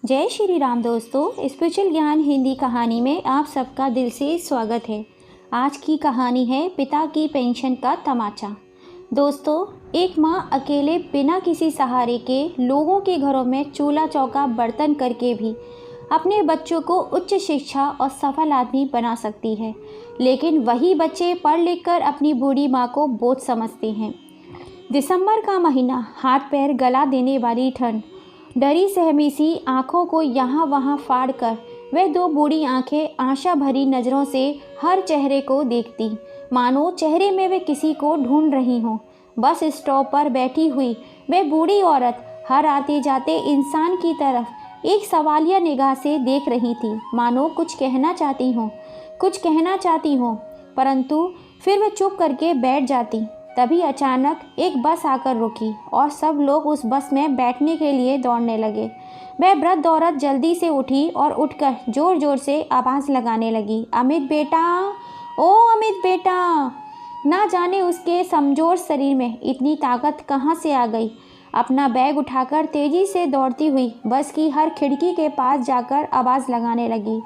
जय श्री राम दोस्तों, स्पिरिचुअल ज्ञान हिंदी कहानी में आप सबका दिल से स्वागत है। आज की कहानी है पिता की पेंशन का तमाचा। दोस्तों, एक माँ अकेले बिना किसी सहारे के लोगों के घरों में चूल्हा चौका बर्तन करके भी अपने बच्चों को उच्च शिक्षा और सफल आदमी बना सकती है, लेकिन वही बच्चे पढ़ लिख कर अपनी बूढ़ी माँ को बोझ समझते हैं। दिसंबर का महीना, हाथ पैर गला देने वाली ठंड, डरी सहमी सी आँखों को यहाँ वहाँ फाड़ कर वह दो बूढ़ी आंखें आशा भरी नज़रों से हर चेहरे को देखती, मानो चेहरे में वे किसी को ढूंढ रही हों। बस स्टॉप पर बैठी हुई वह बूढ़ी औरत हर आते जाते इंसान की तरफ एक सवालिया निगाह से देख रही थी, मानो कुछ कहना चाहती हो, परंतु फिर वह चुप करके बैठ जाती। तभी अचानक एक बस आकर रुकी और सब लोग उस बस में बैठने के लिए दौड़ने लगे। वह वृद्ध औरत जल्दी से उठी और उठकर जोर जोर से आवाज़ लगाने लगी, अमित बेटा, ओ अमित बेटा। ना जाने उसके कमजोर शरीर में इतनी ताकत कहाँ से आ गई। अपना बैग उठाकर तेजी से दौड़ती हुई बस की हर खिड़की के पास जाकर आवाज़ लगाने लगी,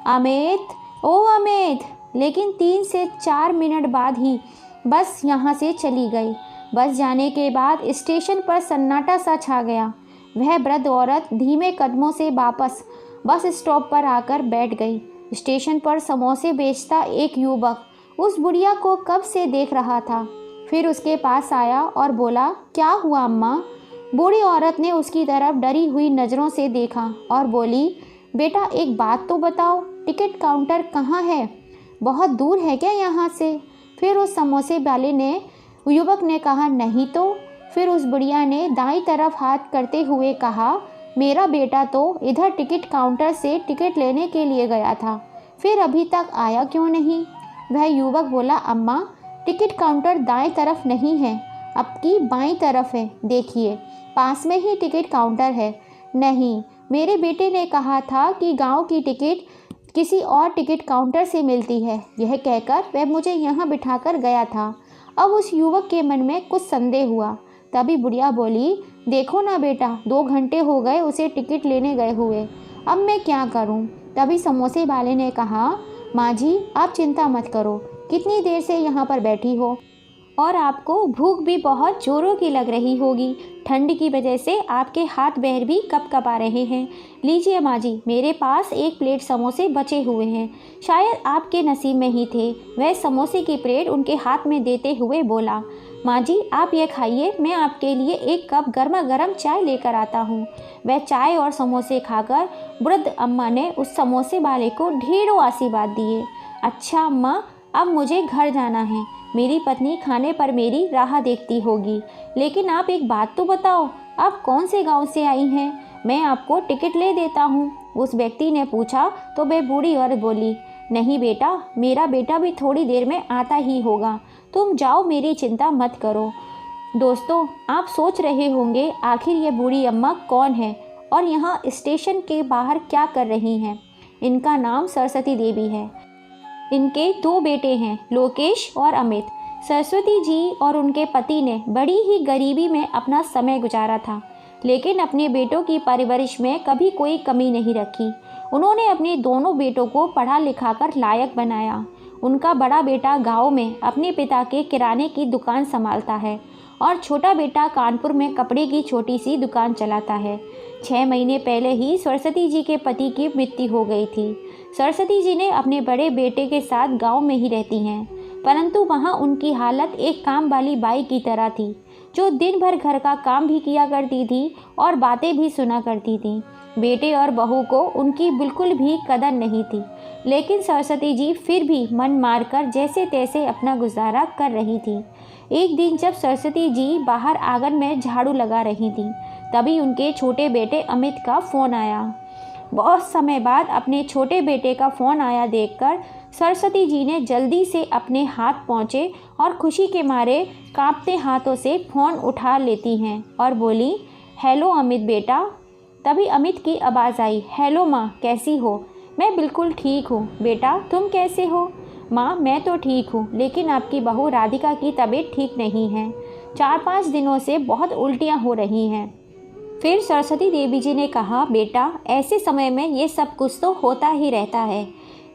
अमित, ओ अमित। लेकिन 3 से 4 मिनट बाद ही बस यहाँ से चली गई। बस जाने के बाद स्टेशन पर सन्नाटा सा छा गया। वह वृद्ध औरत धीमे कदमों से वापस बस स्टॉप पर आकर बैठ गई। स्टेशन पर समोसे बेचता एक युवक उस बुढ़िया को कब से देख रहा था। फिर उसके पास आया और बोला, क्या हुआ अम्मा? बूढ़ी औरत ने उसकी तरफ डरी हुई नज़रों से देखा और बोली, बेटा एक बात तो बताओ, टिकट काउंटर कहाँ है? बहुत दूर है क्या यहाँ से? फिर उस समोसे वाले ने युवक ने कहा, नहीं तो। फिर उस बुढ़िया ने दाईं तरफ हाथ करते हुए कहा, मेरा बेटा तो इधर टिकट काउंटर से टिकट लेने के लिए गया था, फिर अभी तक आया क्यों नहीं? वह युवक बोला, अम्मा टिकट काउंटर दाएं तरफ नहीं है, आपकी बाईं तरफ है, देखिए पास में ही टिकट काउंटर है। नहीं, मेरे बेटे ने कहा था कि गांव की टिकट किसी और टिकट काउंटर से मिलती है। यह कहकर वह मुझे यहाँ बिठाकर गया था। अब उस युवक के मन में कुछ संदेह हुआ। तभी बुढ़िया बोली, देखो ना बेटा, 2 घंटे हो गए उसे टिकट लेने गए हुए, अब मैं क्या करूँ? तभी समोसे वाले ने कहा, माँ जी आप चिंता मत करो, कितनी देर से यहाँ पर बैठी हो और आपको भूख भी बहुत जोरों की लग रही होगी। ठंड की वजह से आपके हाथ पैर भी कँपा रहे हैं। लीजिए माँ जी, मेरे पास 1 प्लेट समोसे बचे हुए हैं, शायद आपके नसीब में ही थे। वह समोसे की प्लेट उनके हाथ में देते हुए बोला, माँ जी आप ये खाइए, मैं आपके लिए 1 कप गर्मा गर्म चाय लेकर आता हूँ। वह चाय और समोसे खाकर वृद्ध अम्मा ने उस समोसे वाले को ढेरों आशीर्वाद दिए। अच्छा अम्मा, अब मुझे घर जाना है, मेरी पत्नी खाने पर मेरी राह देखती होगी, लेकिन आप एक बात तो बताओ, आप कौन से गांव से आई हैं? मैं आपको टिकट ले देता हूँ। उस व्यक्ति ने पूछा तो वह बूढ़ी औरत बोली, नहीं बेटा, मेरा बेटा भी थोड़ी देर में आता ही होगा, तुम जाओ, मेरी चिंता मत करो। दोस्तों, आप सोच रहे होंगे आखिर ये बूढ़ी अम्मा कौन है और यहाँ स्टेशन के बाहर क्या कर रही हैं? इनका नाम सरस्वती देवी है। इनके 2 बेटे हैं, लोकेश और अमित। सरस्वती जी और उनके पति ने बड़ी ही गरीबी में अपना समय गुजारा था, लेकिन अपने बेटों की परवरिश में कभी कोई कमी नहीं रखी। उन्होंने अपने दोनों बेटों को पढ़ा लिखाकर लायक बनाया। उनका बड़ा बेटा गांव में अपने पिता के किराने की दुकान संभालता है और छोटा बेटा कानपुर में कपड़े की छोटी सी दुकान चलाता है। 6 महीने पहले ही सरस्वती जी के पति की मृत्यु हो गई थी। सरस्वती जी ने अपने बड़े बेटे के साथ गांव में ही रहती हैं, परंतु वहां उनकी हालत एक काम वाली बाई की तरह थी, जो दिन भर घर का काम भी किया करती थी और बातें भी सुना करती थी। बेटे और बहू को उनकी बिल्कुल भी कदर नहीं थी, लेकिन सरस्वती जी फिर भी मन मारकर जैसे तैसे अपना गुजारा कर रही थी। एक दिन जब सरस्वती जी बाहर आंगन में झाड़ू लगा रही थी, तभी उनके छोटे बेटे अमित का फ़ोन आया। बहुत समय बाद अपने छोटे बेटे का फ़ोन आया देखकर सरस्वती जी ने जल्दी से अपने हाथ पहुँचे और खुशी के मारे कांपते हाथों से फ़ोन उठा लेती हैं और बोली, हेलो अमित बेटा। तभी अमित की आवाज़ आई, हेलो माँ, कैसी हो? मैं बिल्कुल ठीक हूँ बेटा, तुम कैसे हो? माँ मैं तो ठीक हूँ, लेकिन आपकी बहू राधिका की तबीयत ठीक नहीं है। 4-5 दिनों से बहुत उल्टियाँ हो रही हैं। फिर सरस्वती देवी जी ने कहा, बेटा ऐसे समय में ये सब कुछ तो होता ही रहता है,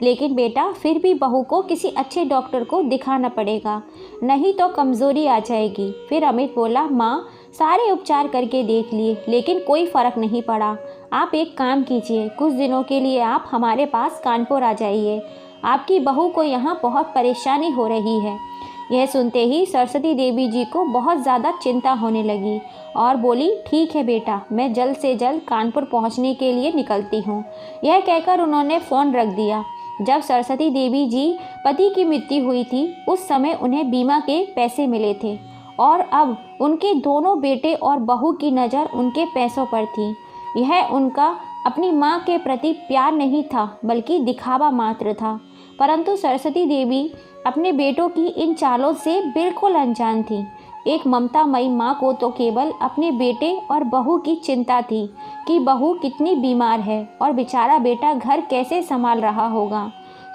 लेकिन बेटा फिर भी बहू को किसी अच्छे डॉक्टर को दिखाना पड़ेगा, नहीं तो कमज़ोरी आ जाएगी। फिर अमित बोला, माँ सारे उपचार करके देख लिए लेकिन कोई फ़र्क नहीं पड़ा। आप एक काम कीजिए, कुछ दिनों के लिए आप हमारे पास कानपुर आ जाइए, आपकी बहू को यहाँ बहुत परेशानी हो रही है। यह सुनते ही सरस्वती देवी जी को बहुत ज़्यादा चिंता होने लगी और बोली, ठीक है बेटा, मैं जल्द से जल्द कानपुर पहुँचने के लिए निकलती हूँ। यह कहकर उन्होंने फ़ोन रख दिया। जब सरस्वती देवी जी पति की मृत्यु हुई थी उस समय उन्हें बीमा के पैसे मिले थे और अब उनके दोनों बेटे और बहू की नज़र उनके पैसों पर थी। यह उनका अपनी माँ के प्रति प्यार नहीं था बल्कि दिखावा मात्र था। परंतु सरस्वती देवी अपने बेटों की इन चालों से बिल्कुल अनजान थी। एक ममतामयी माँ को तो केवल अपने बेटे और बहू की चिंता थी कि बहू कितनी बीमार है और बेचारा बेटा घर कैसे संभाल रहा होगा।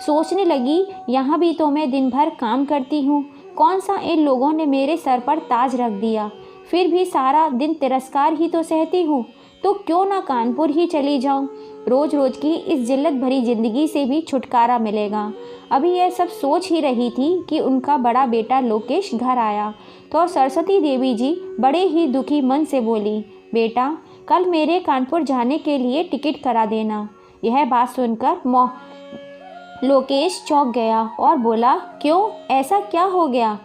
सोचने लगी, यहाँ भी तो मैं दिन भर काम करती हूँ, कौन सा इन लोगों ने मेरे सर पर ताज रख दिया, फिर भी सारा दिन तिरस्कार ही तो सहती हूँ, तो क्यों ना कानपुर ही चली जाऊँ। रोज़ रोज़ की इस जिल्लत भरी ज़िंदगी से भी छुटकारा मिलेगा। अभी यह सब सोच ही रही थी कि उनका बड़ा बेटा लोकेश घर आया तो सरस्वती देवी जी बड़े ही दुखी मन से बोली, बेटा कल मेरे कानपुर जाने के लिए टिकट करा देना। यह बात सुनकर लोकेश चौंक गया और बोला, क्यों, ऐसा क्या हो गया।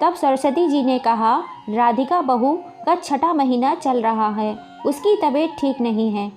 तब सरस्वती जी ने कहा, राधिका बहू का 6ठा महीना चल रहा है, उसकी तबीयत ठीक नहीं है,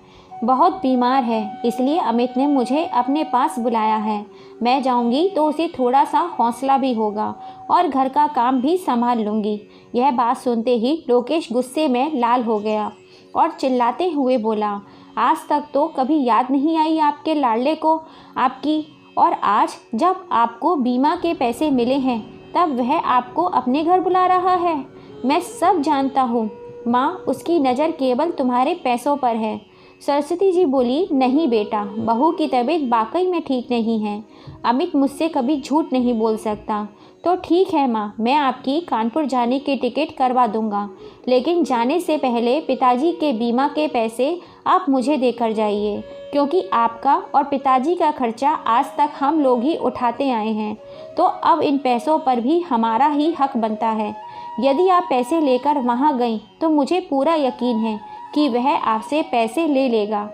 बहुत बीमार है, इसलिए अमित ने मुझे अपने पास बुलाया है। मैं जाऊंगी तो उसे थोड़ा सा हौसला भी होगा और घर का काम भी संभाल लूँगी। यह बात सुनते ही लोकेश गुस्से में लाल हो गया और चिल्लाते हुए बोला, आज तक तो कभी याद नहीं आई आपके लाडले को आपकी, और आज जब आपको बीमा के पैसे मिले हैं तब वह आपको अपने घर बुला रहा है। मैं सब जानता हूँ माँ, उसकी नज़र केवल तुम्हारे पैसों पर है। सरस्वती जी बोली, नहीं बेटा, बहू की तबीयत वाकई में ठीक नहीं है, अमित मुझसे कभी झूठ नहीं बोल सकता। तो ठीक है माँ, मैं आपकी कानपुर जाने की टिकट करवा दूंगा, लेकिन जाने से पहले पिताजी के बीमा के पैसे आप मुझे देकर जाइए, क्योंकि आपका और पिताजी का खर्चा आज तक हम लोग ही उठाते आए हैं, तो अब इन पैसों पर भी हमारा ही हक बनता है। यदि आप पैसे लेकर वहाँ गई तो मुझे पूरा यकीन है कि वह आपसे पैसे ले लेगा।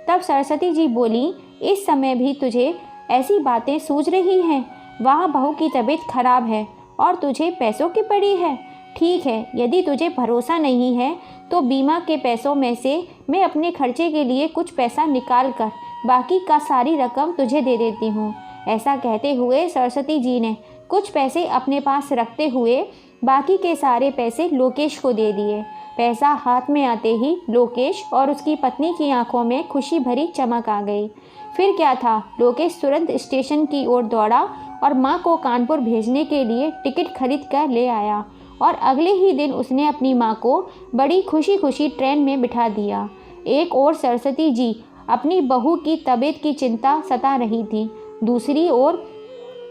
तब सरस्वती जी बोली, इस समय भी तुझे ऐसी बातें सूझ रही हैं, वहाँ बहू की तबीयत खराब है और तुझे पैसों की पड़ी है। ठीक है, यदि तुझे भरोसा नहीं है तो बीमा के पैसों में से मैं अपने खर्चे के लिए कुछ पैसा निकाल कर बाकी का सारी रकम तुझे दे देती हूँ। ऐसा कहते हुए सरस्वती जी ने कुछ पैसे अपने पास रखते हुए बाकी के सारे पैसे लोकेश को दे दिए। पैसा हाथ में आते ही लोकेश और उसकी पत्नी की आंखों में खुशी भरी चमक आ गई। फिर क्या था, लोकेश तुरंत स्टेशन की ओर दौड़ा और माँ को कानपुर भेजने के लिए टिकट खरीद कर ले आया और अगले ही दिन उसने अपनी माँ को बड़ी खुशी खुशी ट्रेन में बिठा दिया। एक ओर सरस्वती जी अपनी बहू की तबीयत की चिंता सता रही थी, दूसरी ओर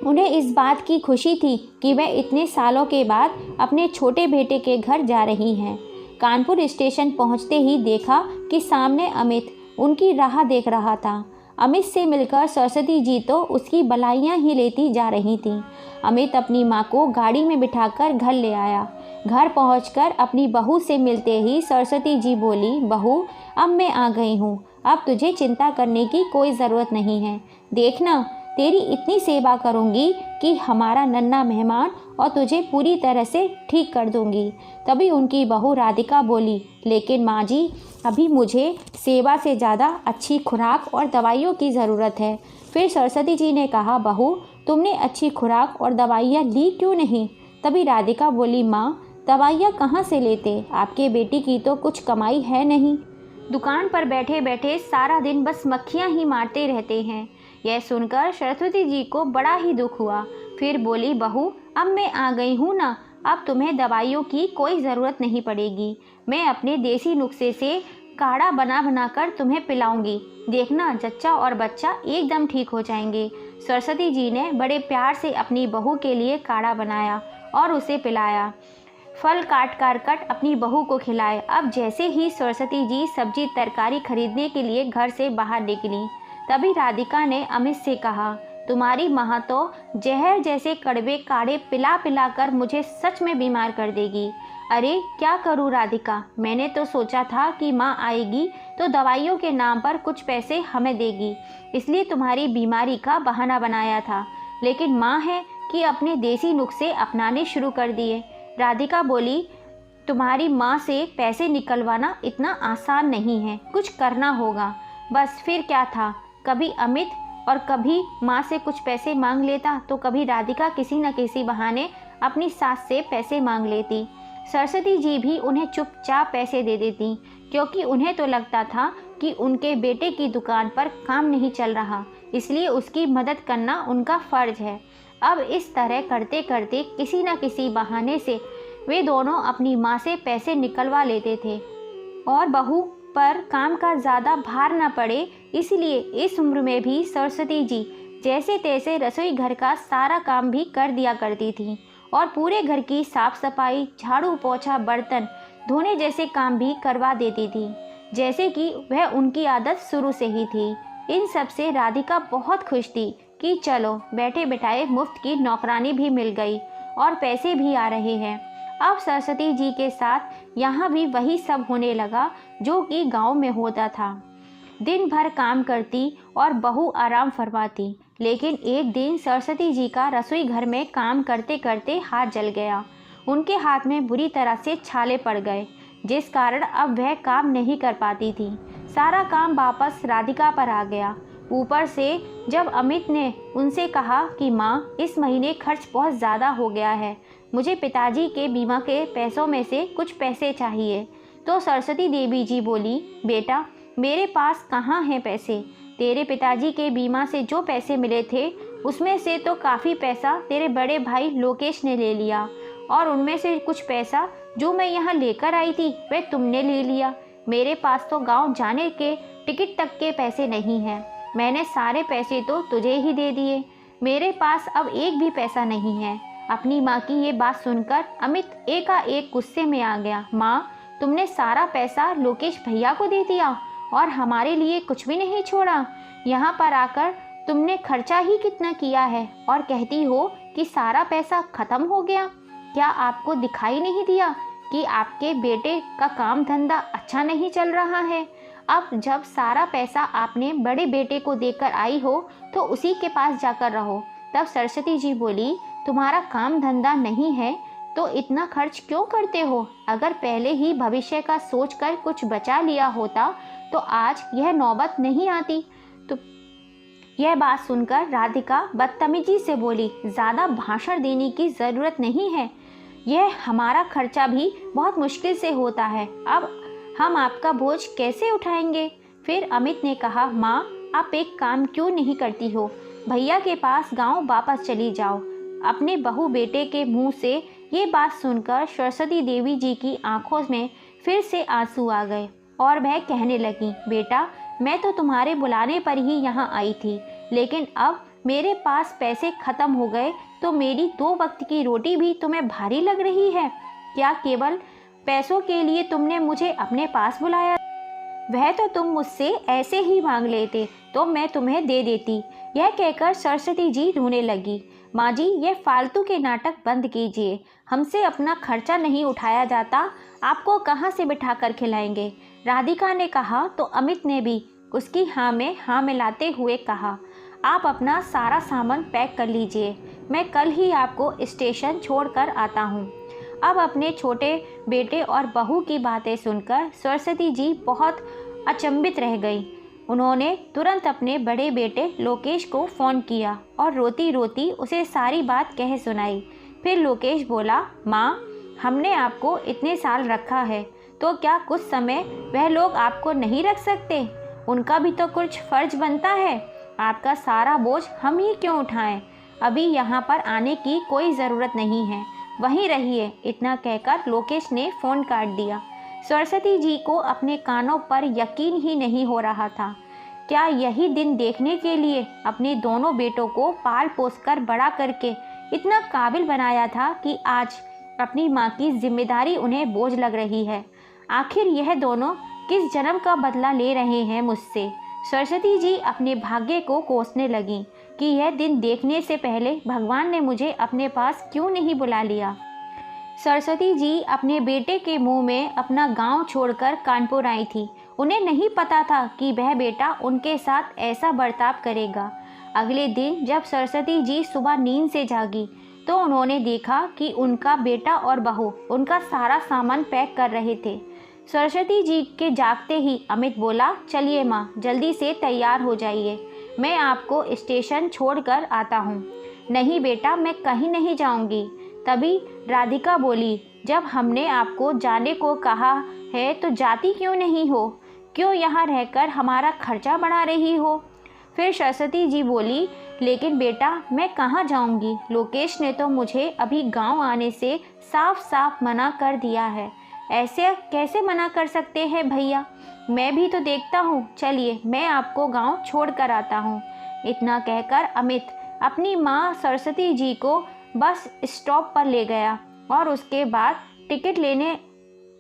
उन्हें इस बात की खुशी थी कि वह इतने सालों के बाद अपने छोटे बेटे के घर जा रही हैं। कानपुर स्टेशन पहुंचते ही देखा कि सामने अमित उनकी राह देख रहा था। अमित से मिलकर सरस्वती जी तो उसकी बलाइयाँ ही लेती जा रही थीं। अमित अपनी माँ को गाड़ी में बिठाकर घर ले आया। घर पहुंचकर अपनी बहू से मिलते ही सरस्वती जी बोली, बहू अब मैं आ गई हूँ, अब तुझे चिंता करने की कोई ज़रूरत नहीं है। देखना, तेरी इतनी सेवा करूँगी कि हमारा नन्हा मेहमान और तुझे पूरी तरह से ठीक कर दूँगी। तभी उनकी बहू राधिका बोली, लेकिन माँ जी, अभी मुझे सेवा से ज़्यादा अच्छी खुराक और दवाइयों की ज़रूरत है। फिर सरस्वती जी ने कहा, बहू तुमने अच्छी खुराक और दवाइयाँ ली क्यों नहीं। तभी राधिका बोली, माँ दवाइयाँ कहाँ से लेते, आपके बेटी की तो कुछ कमाई है नहीं, दुकान पर बैठे बैठे सारा दिन बस मक्खियाँ ही मारते रहते हैं। यह सुनकर सरस्वती जी को बड़ा ही दुख हुआ। फिर बोली, बहू अब मैं आ गई हूँ ना, अब तुम्हें दवाइयों की कोई ज़रूरत नहीं पड़ेगी। मैं अपने देसी नुस्खे से काढ़ा बना बनाकर तुम्हें पिलाऊंगी, देखना जच्चा और बच्चा एकदम ठीक हो जाएंगे। सरस्वती जी ने बड़े प्यार से अपनी बहू के लिए काढ़ा बनाया और उसे पिलाया। फल काट अपनी बहू को खिलाए। अब जैसे ही सरस्वती जी सब्जी तरकारी खरीदने के लिए घर से बाहर निकली, तभी राधिका ने अमित से कहा, तुम्हारी माँ तो जहर जैसे कड़वे काढ़े पिला पिला कर मुझे सच में बीमार कर देगी। अरे क्या करूँ राधिका, मैंने तो सोचा था कि माँ आएगी तो दवाइयों के नाम पर कुछ पैसे हमें देगी, इसलिए तुम्हारी बीमारी का बहाना बनाया था, लेकिन माँ है कि अपने देसी नुस्खे अपनाने शुरू कर दिए। राधिका बोली, तुम्हारी माँ से पैसे निकलवाना इतना आसान नहीं है, कुछ करना होगा। बस फिर क्या था, कभी अमित और कभी माँ से कुछ पैसे मांग लेता तो कभी राधिका किसी न किसी बहाने अपनी सास से पैसे मांग लेती। सरस्वती जी भी उन्हें चुपचाप पैसे दे देती, क्योंकि उन्हें तो लगता था कि उनके बेटे की दुकान पर काम नहीं चल रहा, इसलिए उसकी मदद करना उनका फ़र्ज है। अब इस तरह करते करते किसी न किसी बहाने से वे दोनों अपनी माँ से पैसे निकलवा लेते थे, और बहू पर काम का ज़्यादा भार न पड़े, इसलिए इस उम्र में भी सरस्वती जी जैसे तैसे रसोई घर का सारा काम भी कर दिया करती थी, और पूरे घर की साफ सफाई, झाड़ू पोछा, बर्तन धोने जैसे काम भी करवा देती थी, जैसे कि वह उनकी आदत शुरू से ही थी। इन सब से राधिका बहुत खुश थी कि चलो बैठे बिठाए मुफ्त की नौकरानी भी मिल गई और पैसे भी आ रहे हैं। अब सरस्वती जी के साथ यहाँ भी वही सब होने लगा जो कि गांव में होता था। दिन भर काम करती और बहू आराम फरमाती, लेकिन एक दिन सरस्वती जी का रसोई घर में काम करते करते हाथ जल गया। उनके हाथ में बुरी तरह से छाले पड़ गए, जिस कारण अब वह काम नहीं कर पाती थी। सारा काम वापस राधिका पर आ गया। ऊपर से जब अमित ने उनसे कहा कि माँ, इस महीने खर्च बहुत ज़्यादा हो गया है, मुझे पिताजी के बीमा के पैसों में से कुछ पैसे चाहिए, तो सरस्वती देवी जी बोली, बेटा मेरे पास कहाँ हैं पैसे, तेरे पिताजी के बीमा से जो पैसे मिले थे उसमें से तो काफ़ी पैसा तेरे बड़े भाई लोकेश ने ले लिया, और उनमें से कुछ पैसा जो मैं यहाँ लेकर आई थी वह तुमने ले लिया। मेरे पास तो गांव जाने के टिकट तक के पैसे नहीं हैं, मैंने सारे पैसे तो तुझे ही दे दिए, मेरे पास अब एक भी पैसा नहीं है। अपनी माँ की ये बात सुनकर अमित एकाएक गुस्से में आ गया। माँ, तुमने सारा पैसा लोकेश भैया को दे दिया और हमारे लिए कुछ भी नहीं छोड़ा। यहाँ पर आकर तुमने खर्चा ही कितना किया है और कहती हो कि सारा पैसा खत्म हो गया। क्या आपको दिखाई नहीं दिया कि आपके बेटे का काम धंधा अच्छा नहीं चल रहा है? अब जब सारा पैसा आपने बड़े बेटे को देकर आई हो तो उसी के पास जाकर रहो। तब सरस्वती जी बोली, तुम्हारा काम धंधा नहीं है तो इतना खर्च क्यों करते हो? अगर पहले ही भविष्य का सोचकर कुछ बचा लिया होता तो आज यह नौबत नहीं आती। तो यह बात सुनकर राधिका बदतमीजी से बोली, ज़्यादा भाषण देने की ज़रूरत नहीं है, यह हमारा खर्चा भी बहुत मुश्किल से होता है, अब हम आपका बोझ कैसे उठाएंगे? फिर अमित ने कहा, माँ आप एक काम क्यों नहीं करती हो, भैया के पास गांव वापस चली जाओ। अपने बहू बेटे के मुंह से ये बात सुनकर सरस्वती देवी जी की आंखों में फिर से आंसू आ गए और वह कहने लगी, बेटा मैं तो तुम्हारे बुलाने पर ही यहाँ आई थी, लेकिन अब मेरे पास पैसे खत्म हो गए तो मेरी 2 वक्त की रोटी भी तुम्हें भारी लग रही है। क्या केवल पैसों के लिए तुमने मुझे अपने पास बुलाया? वह तो तुम मुझसे ऐसे ही मांग लेते तो मैं तुम्हें दे देती। यह कहकर सरस्वती जी रोने लगी। माँ जी, यह फालतू के नाटक बंद कीजिए, हमसे अपना खर्चा नहीं उठाया जाता, आपको कहाँ से बिठा कर खिलाएंगे? राधिका ने कहा तो अमित ने भी उसकी हाँ में हाँ मिलाते हुए कहा, आप अपना सारा सामान पैक कर लीजिए, मैं कल ही आपको स्टेशन छोड़कर आता हूँ। अब अपने छोटे बेटे और बहू की बातें सुनकर सरस्वती जी बहुत अचंभित रह गई। उन्होंने तुरंत अपने बड़े बेटे लोकेश को फ़ोन किया और रोती रोती उसे सारी बात कह सुनाई। फिर लोकेश बोला, माँ हमने आपको इतने साल रखा है तो क्या कुछ समय वह लोग आपको नहीं रख सकते? उनका भी तो कुछ फ़र्ज बनता है, आपका सारा बोझ हम ही क्यों उठाएं? अभी यहाँ पर आने की कोई ज़रूरत नहीं है, वहीं रहिए। इतना कहकर लोकेश ने फ़ोन काट दिया। सरस्वती जी को अपने कानों पर यकीन ही नहीं हो रहा था। क्या यही दिन देखने के लिए अपने दोनों बेटों को पाल पोस कर बड़ा करके इतना काबिल बनाया था कि आज अपनी माँ की जिम्मेदारी उन्हें बोझ लग रही है। आखिर यह दोनों किस जन्म का बदला ले रहे हैं मुझसे। सरस्वती जी अपने भाग्य को कोसने लगीं कि यह दिन देखने से पहले भगवान ने मुझे अपने पास क्यों नहीं बुला लिया। सरस्वती जी अपने बेटे के मुंह में अपना गांव छोड़कर कानपुर आई थी। उन्हें नहीं पता था कि वह बेटा उनके साथ ऐसा बर्ताव करेगा। अगले दिन जब सरस्वती जी सुबह नींद से जागी तो उन्होंने देखा कि उनका बेटा और बहू उनका सारा सामान पैक कर रहे थे। सरस्वती जी के जागते ही अमित बोला, चलिए माँ, जल्दी से तैयार हो जाइए, मैं आपको स्टेशन छोड़कर आता हूँ। नहीं बेटा, मैं कहीं नहीं जाऊँगी। तभी राधिका बोली, जब हमने आपको जाने को कहा है तो जाती क्यों नहीं हो? क्यों यहाँ रहकर हमारा खर्चा बढ़ा रही हो? फिर सरस्वती जी बोली, लेकिन बेटा मैं कहाँ जाऊँगी? लोकेश ने तो मुझे अभी गांव आने से साफ साफ मना कर दिया है। ऐसे कैसे मना कर सकते हैं भैया? मैं भी तो देखता हूँ। चलिए मैं आपको गांव छोड़ कर आता हूँ। इतना कहकर अमित अपनी माँ सरस्वती जी को बस स्टॉप पर ले गया और उसके बाद टिकट लेने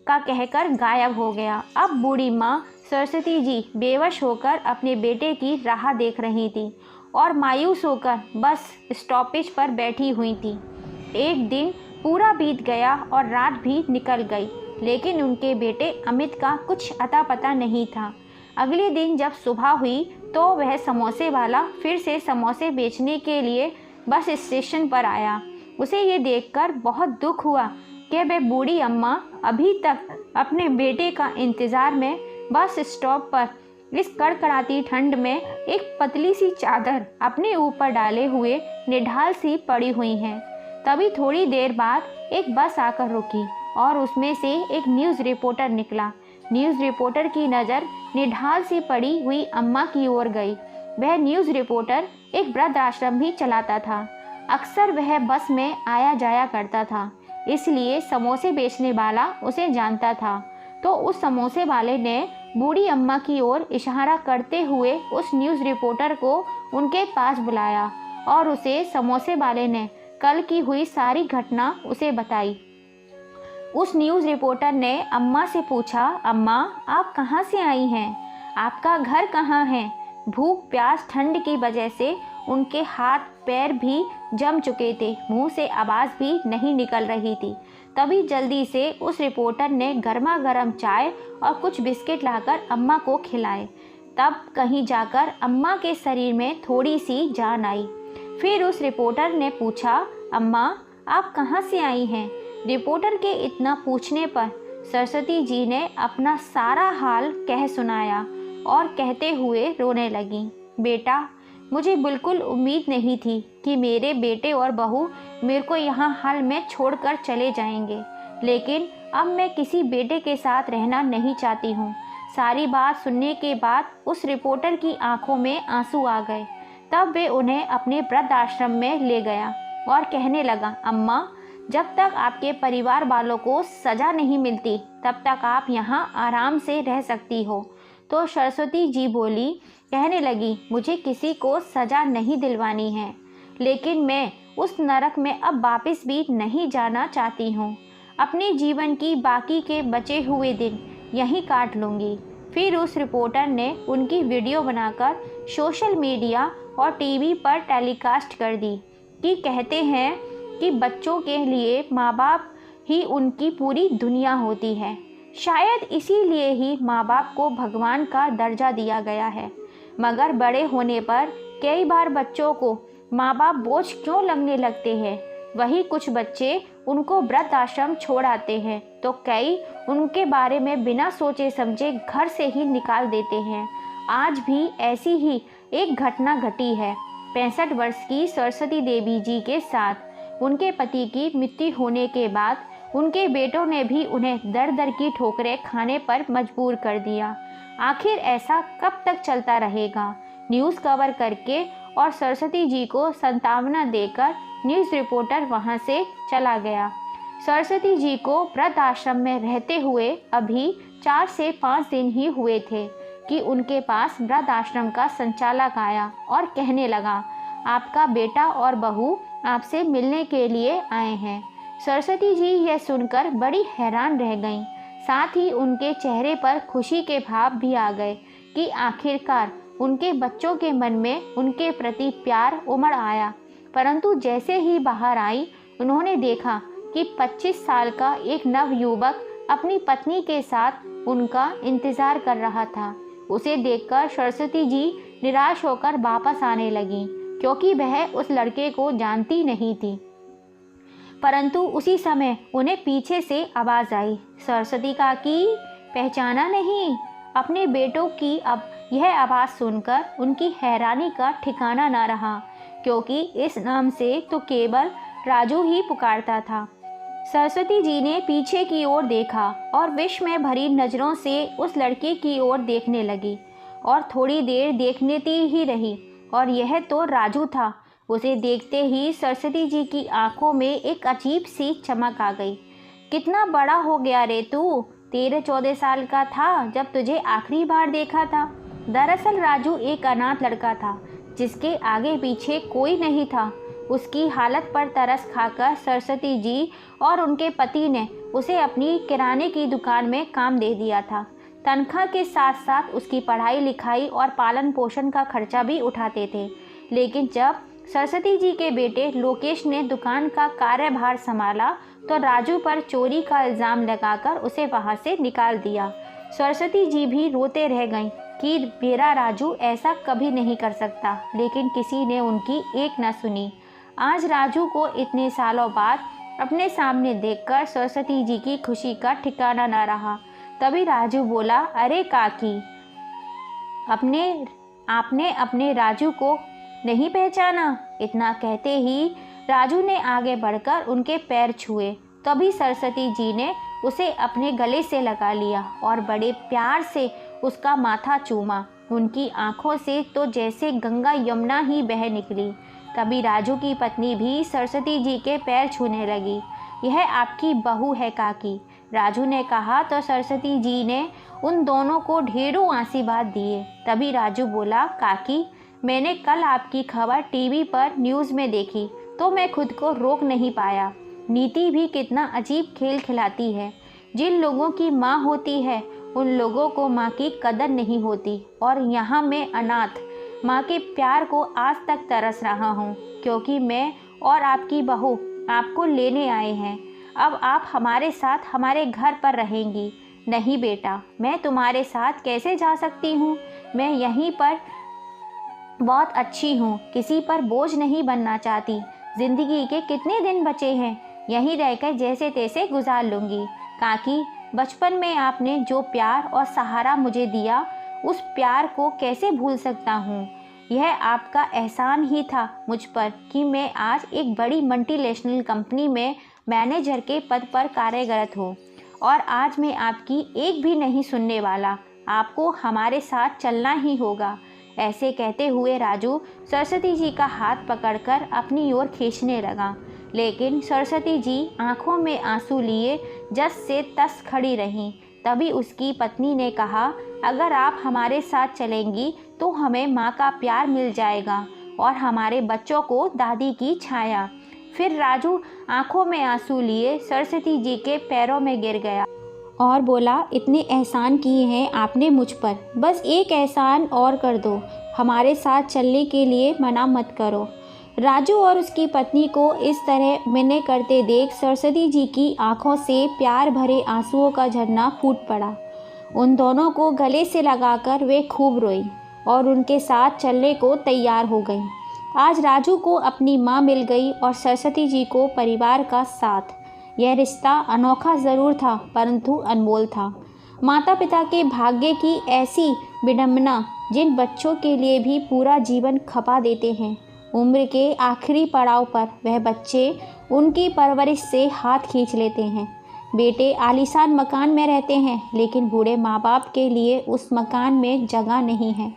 का कहकर गायब हो गया। अब बूढ़ी माँ सरस्वती जी बेवश होकर अपने बेटे की राह देख रही थी और मायूस होकर बस स्टॉपेज पर बैठी हुई थी। एक दिन पूरा बीत गया और रात भी निकल गई, लेकिन उनके बेटे अमित का कुछ अता पता नहीं था। अगले दिन जब सुबह हुई तो वह समोसे वाला फिर से समोसे बेचने के लिए बस स्टेशन पर आया। उसे ये देखकर बहुत दुख हुआ कि वह बूढ़ी अम्मा अभी तक अपने बेटे का इंतज़ार में बस स्टॉप पर इस कड़कड़ाती ठंड में एक पतली सी चादर अपने ऊपर डाले हुए निढाल सी पड़ी हुई हैं। तभी थोड़ी देर बाद एक बस आकर रुकी और उसमें से एक न्यूज़ रिपोर्टर निकला। न्यूज़ रिपोर्टर की नज़र निढाल सी पड़ी हुई अम्मा की ओर गई। वह न्यूज़ रिपोर्टर एक वृद्ध आश्रम भी चलाता था। अक्सर वह बस में आया जाया करता था, इसलिए समोसे बेचने वाला उसे जानता था। तो उस समोसे वाले ने बूढ़ी अम्मा की ओर इशारा करते हुए उस न्यूज़ रिपोर्टर को उनके पास बुलाया और उसे समोसे वाले ने कल की हुई सारी घटना उसे बताई। उस न्यूज़ रिपोर्टर ने अम्मा से पूछा, अम्मा आप कहाँ से आई हैं? आपका घर कहाँ है? भूख प्यास ठंड की वजह से उनके हाथ पैर भी जम चुके थे, मुंह से आवाज़ भी नहीं निकल रही थी। तभी जल्दी से उस रिपोर्टर ने गर्मा गर्म चाय और कुछ बिस्किट लाकर अम्मा को खिलाए। तब कहीं जाकर अम्मा के शरीर में थोड़ी सी जान आई। फिर उस रिपोर्टर ने पूछा, अम्मा आप कहाँ से आई हैं? रिपोर्टर के इतना पूछने पर सरस्वती जी ने अपना सारा हाल कह सुनाया और कहते हुए रोने लगीं। बेटा, मुझे बिल्कुल उम्मीद नहीं थी कि मेरे बेटे और बहू मेरे को यहाँ हाल में छोड़कर चले जाएंगे, लेकिन अब मैं किसी बेटे के साथ रहना नहीं चाहती हूँ। सारी बात सुनने के बाद उस रिपोर्टर की आंखों में आंसू आ गए। तब वे उन्हें अपने वृद्ध आश्रम में ले गया और कहने लगा, अम्मा जब तक आपके परिवार वालों को सज़ा नहीं मिलती तब तक आप यहाँ आराम से रह सकती हो। तो सरस्वती जी बोली, कहने लगी, मुझे किसी को सज़ा नहीं दिलवानी है, लेकिन मैं उस नरक में अब वापस भी नहीं जाना चाहती हूँ। अपने जीवन की बाकी के बचे हुए दिन यहीं काट लूँगी। फिर उस रिपोर्टर ने उनकी वीडियो बनाकर सोशल मीडिया और टीवी पर टेलीकास्ट कर दी कि कहते हैं कि बच्चों के लिए माँ बाप ही उनकी पूरी दुनिया होती है। शायद इसीलिए ही माँ बाप को भगवान का दर्जा दिया गया है। मगर बड़े होने पर कई बार बच्चों को माँ बाप बोझ क्यों लगने लगते हैं? वही कुछ बच्चे उनको वृद्ध आश्रम छोड़ आते हैं तो कई उनके बारे में बिना सोचे समझे घर से ही निकाल देते हैं। आज भी ऐसी ही एक घटना घटी है 65 वर्ष की सरस्वती देवी जी के साथ। उनके पति की मृत्यु होने के बाद उनके बेटों ने भी उन्हें दर दर की ठोकरें खाने पर मजबूर कर दिया। आखिर ऐसा कब तक चलता रहेगा? न्यूज़ कवर करके और सरस्वती जी को सांत्वना देकर न्यूज़ रिपोर्टर वहां से चला गया। सरस्वती जी को वृद्ध आश्रम में रहते हुए अभी 4 से 5 दिन ही हुए थे कि उनके पास वृद्ध आश्रम का संचालक आया और कहने लगा, आपका बेटा और बहू आपसे मिलने के लिए आए हैं। सरस्वती जी यह सुनकर बड़ी हैरान रह गईं। साथ ही उनके चेहरे पर खुशी के भाव भी आ गए कि आखिरकार उनके बच्चों के मन में उनके प्रति प्यार उमड़ आया। परंतु जैसे ही बाहर आई, उन्होंने देखा कि 25 साल का एक नवयुवक अपनी पत्नी के साथ उनका इंतजार कर रहा था। उसे देखकर सरस्वती जी निराश होकर वापस आने लगीं, क्योंकि वह उस लड़के को जानती नहीं थी। परंतु उसी समय उन्हें पीछे से आवाज़ आई, सरस्वती काकी, पहचाना नहीं? अपने बेटों की अब यह आवाज़ सुनकर उनकी हैरानी का ठिकाना न रहा, क्योंकि इस नाम से तो केवल राजू ही पुकारता था। सरस्वती जी ने पीछे की ओर देखा और विष में भरी नज़रों से उस लड़के की ओर देखने लगी और थोड़ी देर देखती ही रही, और यह तो राजू था। उसे देखते ही सरस्वती जी की आंखों में एक अजीब सी चमक आ गई। कितना बड़ा हो गया रे तू! 13-14 साल का था जब तुझे आखिरी बार देखा था। दरअसल राजू एक अनाथ लड़का था जिसके आगे पीछे कोई नहीं था। उसकी हालत पर तरस खाकर सरस्वती जी और उनके पति ने उसे अपनी किराने की दुकान में काम दे दिया था। तनख्वाह के साथ साथ उसकी पढ़ाई लिखाई और पालन पोषण का खर्चा भी उठाते थे। लेकिन जब सरस्वती जी के बेटे लोकेश ने दुकान का कार्यभार संभाला तो राजू पर चोरी का इल्ज़ाम लगाकर उसे वहां से निकाल दिया। सरस्वती जी भी रोते रह गईं कि मेरा राजू ऐसा कभी नहीं कर सकता, लेकिन किसी ने उनकी एक न सुनी। आज राजू को इतने सालों बाद अपने सामने देखकर सरस्वती जी की खुशी का ठिकाना न रहा। तभी राजू बोला, अरे काकी, आपने अपने राजू को नहीं पहचाना? इतना कहते ही राजू ने आगे बढ़कर उनके पैर छुए। तभी सरस्वती जी ने उसे अपने गले से लगा लिया और बड़े प्यार से उसका माथा चूमा। उनकी आंखों से तो जैसे गंगा यमुना ही बह निकली। तभी राजू की पत्नी भी सरस्वती जी के पैर छूने लगी। यह आपकी बहू है काकी, राजू ने कहा तो सरस्वती जी ने उन दोनों को ढेरों आशीर्वाद दिए। तभी राजू बोला, काकी, मैंने कल आपकी खबर टीवी पर न्यूज़ में देखी तो मैं खुद को रोक नहीं पाया। नीति भी कितना अजीब खेल खिलाती है। जिन लोगों की माँ होती है उन लोगों को माँ की कदर नहीं होती, और यहाँ मैं अनाथ माँ के प्यार को आज तक तरस रहा हूँ, क्योंकि मैं और आपकी बहू आपको लेने आए हैं। अब आप हमारे साथ हमारे घर पर रहेंगी। नहीं बेटा, मैं तुम्हारे साथ कैसे जा सकती हूँ? मैं यहीं पर बहुत अच्छी हूँ, किसी पर बोझ नहीं बनना चाहती। ज़िंदगी के कितने दिन बचे हैं, यहीं रहकर जैसे तैसे गुजार लूँगी। काकी, बचपन में आपने जो प्यार और सहारा मुझे दिया, उस प्यार को कैसे भूल सकता हूँ? यह आपका एहसान ही था मुझ पर कि मैं आज एक बड़ी मल्टीनेशनल कंपनी में मैनेजर के पद पर कार्यरत हूँ, और आज मैं आपकी एक भी नहीं सुनने वाला। आपको हमारे साथ चलना ही होगा। ऐसे कहते हुए राजू सरस्वती जी का हाथ पकड़कर अपनी ओर खींचने लगा, लेकिन सरस्वती जी आंखों में आंसू लिए जस से तस खड़ी रहीं। तभी उसकी पत्नी ने कहा, अगर आप हमारे साथ चलेंगी तो हमें माँ का प्यार मिल जाएगा और हमारे बच्चों को दादी की छाया। फिर राजू आंखों में आंसू लिए सरस्वती जी के पैरों में गिर गया और बोला, इतने एहसान किए हैं आपने मुझ पर, बस एक एहसान और कर दो, हमारे साथ चलने के लिए मना मत करो। राजू और उसकी पत्नी को इस तरह मिन्नत करते देख सरस्वती जी की आंखों से प्यार भरे आंसुओं का झरना फूट पड़ा। उन दोनों को गले से लगाकर वे खूब रोई और उनके साथ चलने को तैयार हो गई। आज राजू को अपनी माँ मिल गई और सरस्वती जी को परिवार का साथ। यह रिश्ता अनोखा ज़रूर था, परंतु अनमोल था। माता पिता के भाग्य की ऐसी विडंबना जिन बच्चों के लिए भी पूरा जीवन खपा देते हैं। उम्र के आखिरी पड़ाव पर वह बच्चे उनकी परवरिश से हाथ खींच लेते हैं। बेटे आलीशान मकान में रहते हैं, लेकिन बूढ़े माँ बाप के लिए उस मकान में जगह नहीं है।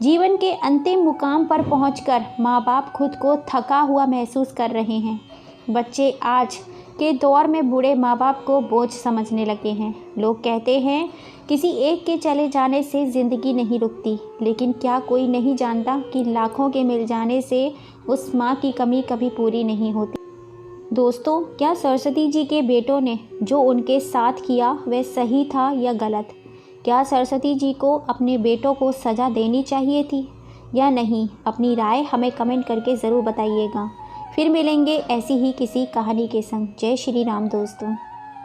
जीवन के अंतिम मुकाम पर पहुंचकर माँ बाप खुद को थका हुआ महसूस कर रहे हैं। बच्चे आज के दौर में बूढ़े माँ बाप को बोझ समझने लगे हैं। लोग कहते हैं किसी एक के चले जाने से ज़िंदगी नहीं रुकती, लेकिन क्या कोई नहीं जानता कि लाखों के मिल जाने से उस माँ की कमी कभी पूरी नहीं होती। दोस्तों, क्या सरस्वती जी के बेटों ने जो उनके साथ किया वह सही था या गलत? क्या सरस्वती जी को अपने बेटों को सज़ा देनी चाहिए थी या नहीं? अपनी राय हमें कमेंट करके ज़रूर बताइएगा। फिर मिलेंगे ऐसी ही किसी कहानी के संग। जय श्री राम दोस्तों।